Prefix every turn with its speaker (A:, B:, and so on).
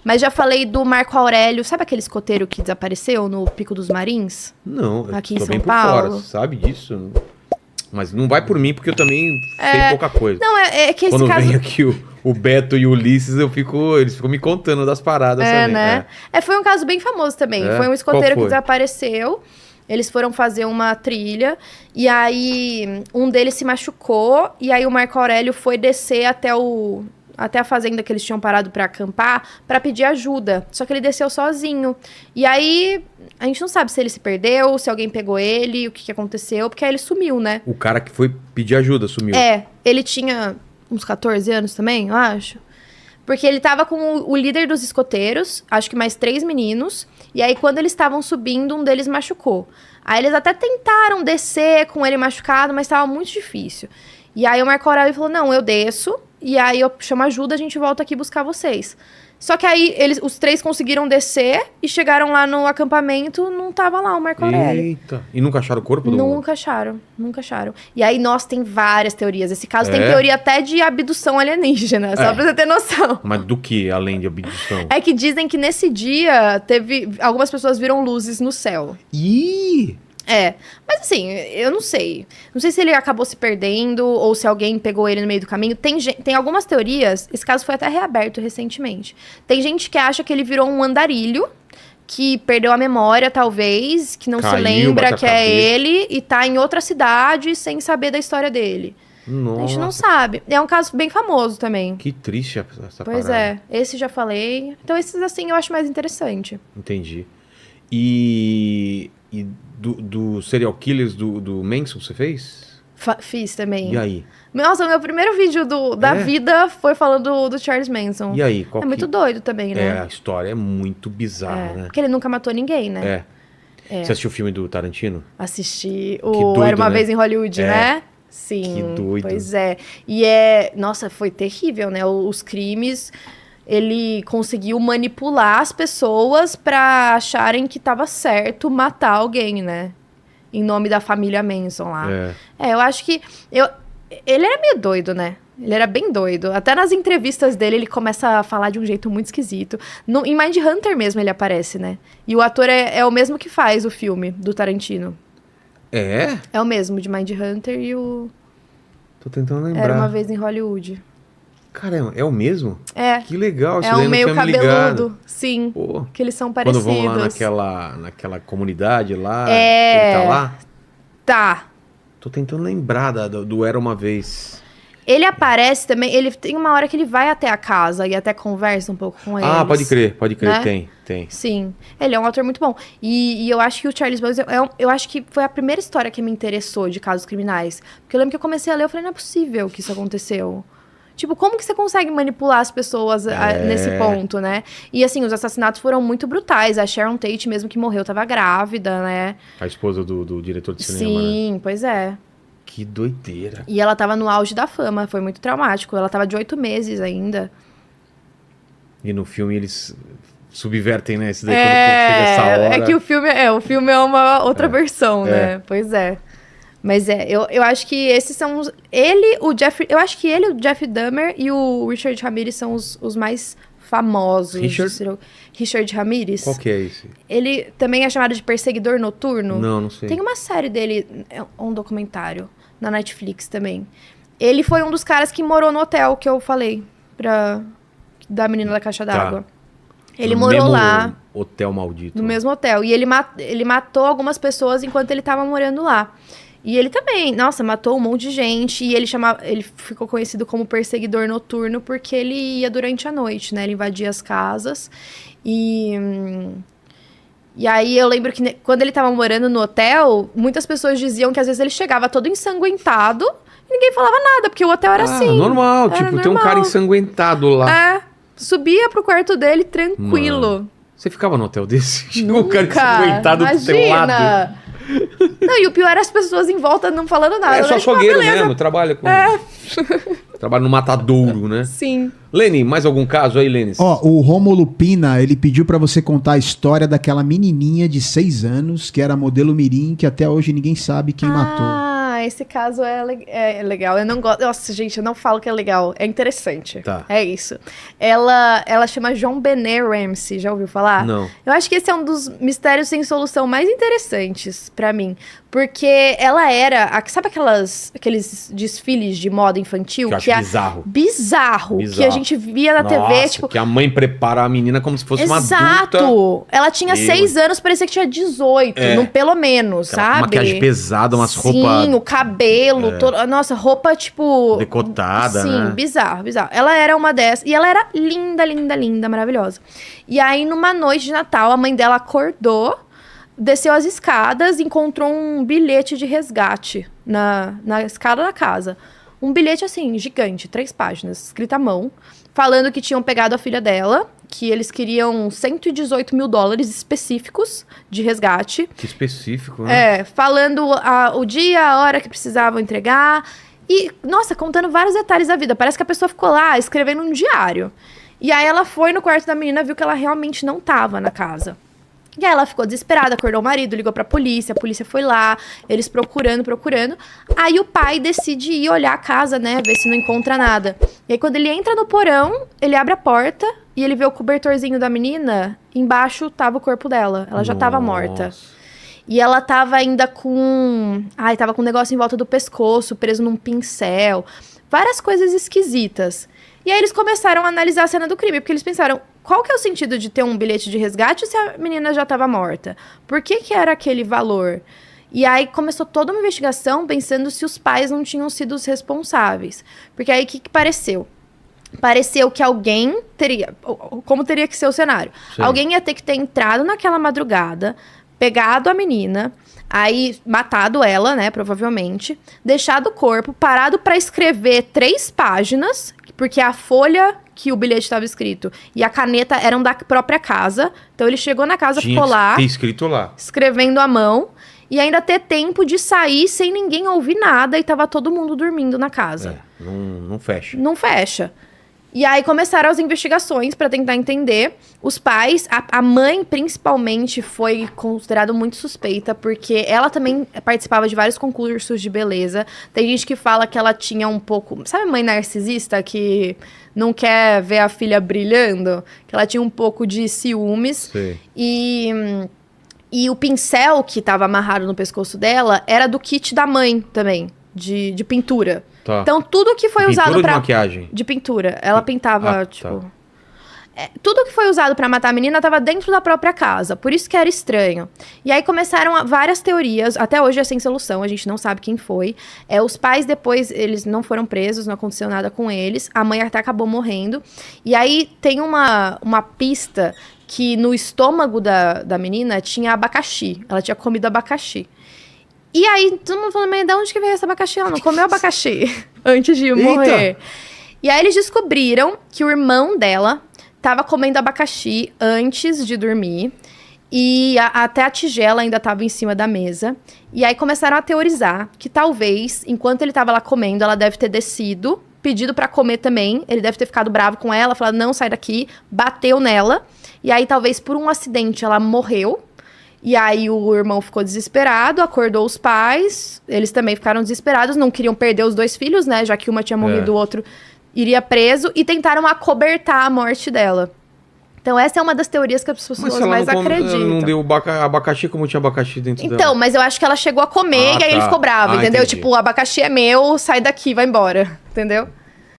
A: Mas já falei do Marco Aurélio, sabe aquele escoteiro que desapareceu no Pico dos Marins?
B: Não, eu
A: Aqui em
B: tô
A: São
B: bem por
A: Paulo.
B: fora, sabe disso? Mas não vai por mim, porque eu também sei pouca coisa.
A: Não, é que esse
B: Quando
A: caso...
B: vem aqui o Beto e o Ulisses, eles ficam me contando das paradas também.
A: né? Foi um caso bem famoso também.
B: É?
A: Foi um
B: Qual
A: escoteiro que
B: foi?
A: desapareceu. Eles foram fazer uma trilha. E aí, um deles se machucou. E aí, o Marco Aurélio foi descer até a fazenda que eles tinham parado pra acampar, pra pedir ajuda. Só que ele desceu sozinho. E aí, a gente não sabe se ele se perdeu, se alguém pegou ele, o que aconteceu, porque aí ele sumiu, né?
B: O cara que foi pedir ajuda sumiu.
A: Ele tinha uns 14 anos também, eu acho. Porque ele tava com o líder dos escoteiros, acho que mais 3 meninos. E aí, quando eles estavam subindo, um deles machucou. Aí, eles até tentaram descer com ele machucado, mas tava muito difícil. E aí, o Marco Aurélio falou, não, eu desço. E aí, eu chamo ajuda, a gente volta aqui buscar vocês. Só que aí, os 3 conseguiram descer e chegaram lá no acampamento, não tava lá o Marco Aurélio.
B: Eita. E nunca acharam o corpo do
A: Nunca acharam. E aí, nossa, tem várias teorias. Esse caso tem teoria até de abdução alienígena, só pra você ter noção.
B: Mas do que, além de abdução?
A: É que dizem que nesse dia, algumas pessoas viram luzes no céu.
B: Ih!
A: Mas assim, eu não sei. Não sei se ele acabou se perdendo ou se alguém pegou ele no meio do caminho. Tem algumas teorias, esse caso foi até reaberto recentemente. Tem gente que acha que ele virou um andarilho, que perdeu a memória, talvez, que não
B: Caiu,
A: se lembra
B: bateu a
A: que é
B: cabeça.
A: ele e tá em outra cidade sem saber da história dele.
B: Nossa.
A: A gente não sabe. É um caso bem famoso também.
B: Que triste essa
A: Pois
B: parada.
A: esse já falei. Então esses assim eu acho mais interessante.
B: Entendi. E do serial killers do Manson, você fez?
A: Fiz também.
B: E aí?
A: Nossa, o meu primeiro vídeo da vida foi falando do Charles Manson.
B: E aí? Qual
A: muito doido também, né?
B: a história é muito bizarra, né?
A: Porque ele nunca matou ninguém, né?
B: Você assistiu o filme do Tarantino?
A: Assisti
B: doido,
A: Era Uma
B: né?
A: Vez em Hollywood, né? Sim.
B: Que doido.
A: Pois é. E nossa, foi terrível, né? Os crimes... Ele conseguiu manipular as pessoas pra acharem que tava certo matar alguém, né? Em nome da família Manson lá. Eu acho que... Ele era meio doido, né? Ele era bem doido. Até nas entrevistas dele, ele começa a falar de um jeito muito esquisito. Em Mindhunter mesmo ele aparece, né? E o ator é o mesmo que faz o filme do Tarantino.
B: É?
A: É o mesmo, de Mindhunter e o...
B: Tô tentando lembrar.
A: Era Uma Vez em Hollywood.
B: Caramba, é o mesmo?
A: É.
B: Que legal.
A: É um meio cabeludo. Sim.
B: Pô.
A: Que eles são parecidos.
B: Quando vão lá naquela comunidade lá, ele tá lá?
A: Tá.
B: Tô tentando lembrar do Era Uma Vez.
A: Ele aparece também, ele tem uma hora que ele vai até a casa e até conversa um pouco com eles.
B: Ah, pode crer,
A: né?
B: Tem.
A: Sim, ele é um ator muito bom. E eu acho que o Charles Manson, eu acho que foi a primeira história que me interessou de casos criminais. Porque eu lembro que eu comecei a ler, eu falei, não é possível que isso aconteceu. Tipo, como que você consegue manipular as pessoas nesse ponto, né? E assim, os assassinatos foram muito brutais. A Sharon Tate mesmo que morreu, tava grávida, né?
B: A esposa do diretor de cinema,
A: Sim,
B: né?
A: Pois é.
B: Que doideira.
A: E ela tava no auge da fama, foi muito traumático. Ela tava de 8 meses ainda.
B: E no filme eles subvertem, né? Isso daí quando chega essa hora.
A: É que o filme é uma outra versão, né? Pois é. Mas eu acho que esses são os... Eu acho que ele, o Jeff Dahmer e o Richard Ramirez são os mais famosos. Richard Ramirez.
B: Qual que é esse?
A: Ele também é chamado de Perseguidor Noturno.
B: Não sei.
A: Tem uma série dele, um documentário, na Netflix também. Ele foi um dos caras que morou no hotel que eu falei, da menina da caixa d'água. Ele morou lá.
B: Hotel maldito.
A: No mesmo hotel. E ele matou algumas pessoas enquanto ele tava morando lá. E ele também, nossa, matou um monte de gente. E ele ficou conhecido como Perseguidor Noturno porque ele ia durante a noite, né? Ele invadia as casas. E aí eu lembro que quando ele tava morando no hotel, muitas pessoas diziam que às vezes ele chegava todo ensanguentado e ninguém falava nada, porque o hotel era assim.
B: Normal, tipo, tem um cara ensanguentado lá.
A: Subia pro quarto dele tranquilo.
B: Mano. Você ficava no hotel desse?
A: Nunca,
B: um cara ensanguentado do teu lado.
A: Não, e o pior é as pessoas em volta não falando nada.
B: É só açougueiro mesmo, trabalha com... Trabalha no matadouro, né?
A: Sim.
B: Lene, mais algum caso aí, Lene?
C: O Rômulo Pina, ele pediu pra você contar a história daquela menininha de 6 anos, que era modelo mirim, que até hoje ninguém sabe quem matou.
A: esse caso é legal. Eu não gosto. Nossa, gente, eu não falo que é legal. É interessante.
B: Tá.
A: É isso. Ela chama John Benet Ramsey. Já ouviu falar?
B: Não.
A: Eu acho que esse é um dos mistérios sem solução mais interessantes pra mim. Porque ela era... Sabe aqueles desfiles de moda infantil?
B: Que eu acho bizarro.
A: Bizarro. Que a gente via na TV, tipo...
B: que a mãe prepara a menina como se fosse uma adulta.
A: Exato! Ela tinha 6 anos, parecia que tinha 18, pelo menos,
B: aquela
A: sabe?
B: maquiagem pesada, umas roupas...
A: Sim, o cabelo, nossa, roupa, tipo...
B: decotada, né?
A: Sim, bizarro. Ela era uma dessas. E ela era linda, maravilhosa. E aí, numa noite de Natal, a mãe dela acordou, desceu as escadas, encontrou um bilhete de resgate na escada da casa. Um bilhete, assim, gigante, 3 páginas, escrito à mão, falando que tinham pegado a filha dela, que eles queriam $118 mil específicos de resgate.
B: Que específico, né?
A: Falando o dia, a hora que precisavam entregar. E, nossa, contando vários detalhes da vida. Parece que a pessoa ficou lá escrevendo um diário. E aí ela foi no quarto da menina, viu que ela realmente não estava na casa. E aí ela ficou desesperada, acordou o marido, ligou pra polícia, a polícia foi lá, eles procurando. Aí o pai decide ir olhar a casa, né, ver se não encontra nada. E aí quando ele entra no porão, ele abre a porta e ele vê o cobertorzinho da menina, embaixo tava o corpo dela, ela já tava morta. E ela tava ainda com... tava com um negócio em volta do pescoço, preso num pincel, várias coisas esquisitas. E aí eles começaram a analisar a cena do crime, porque eles pensaram, qual que é o sentido de ter um bilhete de resgate se a menina já estava morta? Por que era aquele valor? E aí começou toda uma investigação pensando se os pais não tinham sido os responsáveis. Porque aí o que pareceu? Pareceu que alguém teria... Como teria que ser o cenário?
B: Sim.
A: Alguém ia ter que ter entrado naquela madrugada, pegado a menina, aí matado ela, né, provavelmente, deixado o corpo, parado para escrever 3 páginas, porque a folha que o bilhete estava escrito e a caneta eram da própria casa. Então ele chegou na casa, ficou lá,
B: Tem escrito lá.
A: escrevendo à mão, e ainda ter tempo de sair sem ninguém ouvir nada e tava todo mundo dormindo na casa.
B: Não fecha.
A: Não fecha. E aí começaram as investigações para tentar entender. Os pais, a mãe principalmente foi considerada muito suspeita, porque ela também participava de vários concursos de beleza. Tem gente que fala que ela tinha um pouco... Sabe a mãe narcisista que não quer ver a filha brilhando? Que ela tinha um pouco de ciúmes.
B: Sim.
A: E o pincel que estava amarrado no pescoço dela era do kit da mãe também, de pintura.
B: Tá.
A: Então, tudo que foi usado
B: Pintura
A: pra...
B: de maquiagem?
A: De pintura. Ela pintava, tipo...
B: Tá.
A: Tudo que foi usado pra matar a menina estava dentro da própria casa. Por isso que era estranho. E aí começaram várias teorias. Até hoje é sem solução. A gente não sabe quem foi. Os pais depois, eles não foram presos. Não aconteceu nada com eles. A mãe até acabou morrendo. E aí tem uma pista que no estômago da menina tinha abacaxi. Ela tinha comido abacaxi. E aí, todo mundo falando, mas de onde que veio esse abacaxi? Ela não comeu abacaxi antes de morrer. E aí eles descobriram que o irmão dela tava comendo abacaxi antes de dormir. E até a tigela ainda tava em cima da mesa. E aí começaram a teorizar que talvez, enquanto ele tava lá comendo, ela deve ter descido, pedido pra comer também. Ele deve ter ficado bravo com ela, falado, não, sai daqui. Bateu nela. E aí, talvez por um acidente, ela morreu. E aí o irmão ficou desesperado, acordou os pais, eles também ficaram desesperados, não queriam perder os 2 filhos, né, já que uma tinha morrido, o outro iria preso, e tentaram acobertar a morte dela. Então essa é uma das teorias que as pessoas mais acreditam.
B: Ela não deu abacaxi como tinha abacaxi dentro dela?
A: Então, mas eu acho que ela chegou a comer e aí ele ficou bravo, entendeu?
B: Entendi.
A: Tipo, o abacaxi é meu, sai daqui, vai embora, entendeu?